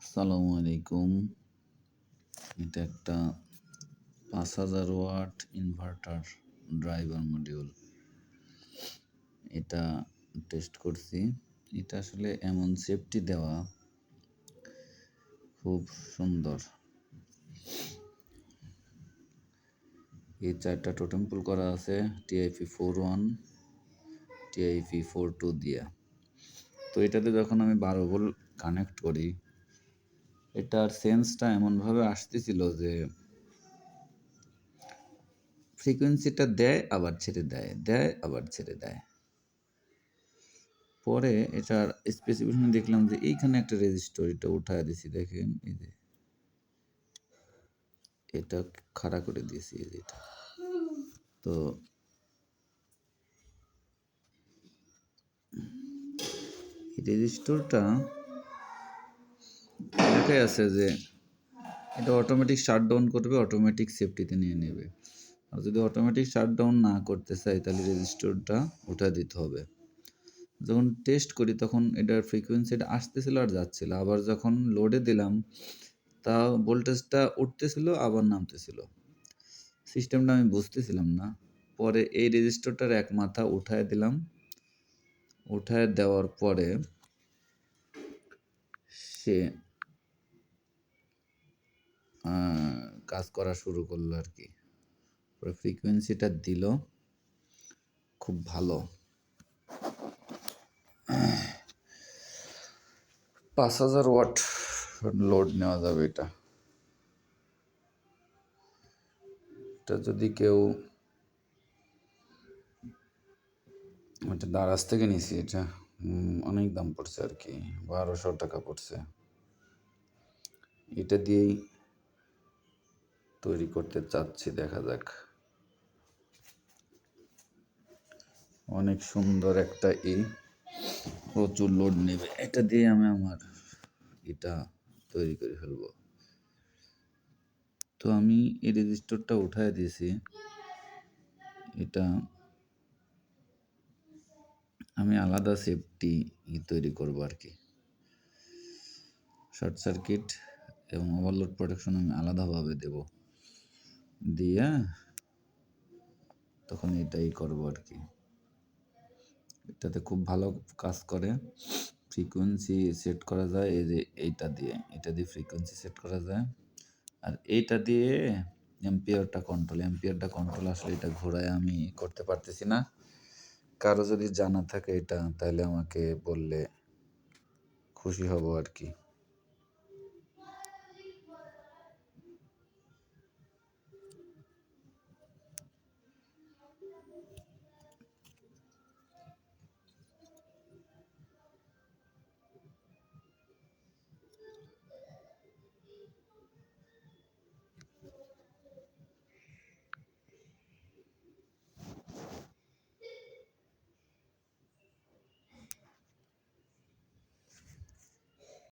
আসসালামু আলাইকুম। এটা একটা ৫,০০০ ওয়াট ইনভার্টার ড্রাইভার মডিউল। এটা টেস্ট করছি। এটা আসলে এমন সেফটি দেওয়া, খুব সুন্দর। এই ৪টা টোটেম পুল করা আছে TIP41, TIP42 দিয়ে। তো এটাতে যখন আমি ১২ ভোল্ট কানেক্ট করি, এটার সেন্সটা এমনভাবে আসতেছিল যে ফ্রিকোয়েন্সিটা দেয় আবার ছেড়ে দেয়, দেয় আবার ছেড়ে দেয়। পরে এটার স্পেসিফিকেশন দেখলাম যে এইখানে একটা রেজিস্টর, এটা উঠায় দিছি, দেখেন এই যে এটা খাড়া করে দিয়েছি, এই যে এটা। তো এই রেজিস্টরটা লেখাই আছে যে এটা অটোমেটিক শাটডাউন করবে, অটোমেটিক সেফটিতে নিয়ে নেবে। আর যদি অটোমেটিক শাটডাউন না করতে চাই তাহলে রেজিস্টরটা উঠায় দিতে হবে। যখন টেস্ট করি তখন এটার ফ্রিকোয়েন্সিটা আসতেছিল আর যাচ্ছিল, আবার যখন লোডে দিলাম তা ভোল্টেজটা উঠতেছিল আবার নামতেছিল। সিস্টেমটা আমি বুঝতেছিলাম না। পরে এই রেজিস্টরটার এক মাথা উঠায় দিলাম। উঠায় দেওয়ার পরে সে কাজ করা শুরু করলো আর কি। পরে ফ্রিকোয়েন্সিটা দিল খুব ভালো। ৫,০০০ ওয়াট লোড নেওয়া যাবে এটা। এটা যদি কেউ, এটা দারাজ থেকে নিছি, এটা অনেক দাম পড়ছে আর কি, ১২০০ টাকা পড়ছে। এটা দিয়েই তৈরি করতে চাচ্ছি, দেখা যাক। অনেক সুন্দর একটা প্রচুর লোড নেবে, এটা দিয়ে আমি আমার এটা তৈরি করে ফেলবো। তো আমি এই রেজিস্টরটা উঠায় দিয়েছি। এটা আমি আলাদা সেফটি তৈরি করবো আর কি। শর্ট সার্কিট এবং ওভারলোড প্রোটেকশন আমি আলাদাভাবে দেব, দিয়ে তখন এটাই করবো আর কি। এটাতে খুব ভালো কাজ করে। ফ্রিকোয়েন্সি সেট করা যায়, এই যে এইটা দিয়ে, এটা দিয়ে ফ্রিকোয়েন্সি সেট করা যায়। আর এইটা দিয়ে এম্পিয়ারটা কন্ট্রোল আসলে এটা ঘোরায় আমি করতে পারতেছি না। কারো যদি জানা থাকে এটা, তাহলে আমাকে বললে খুশি হব আর কি।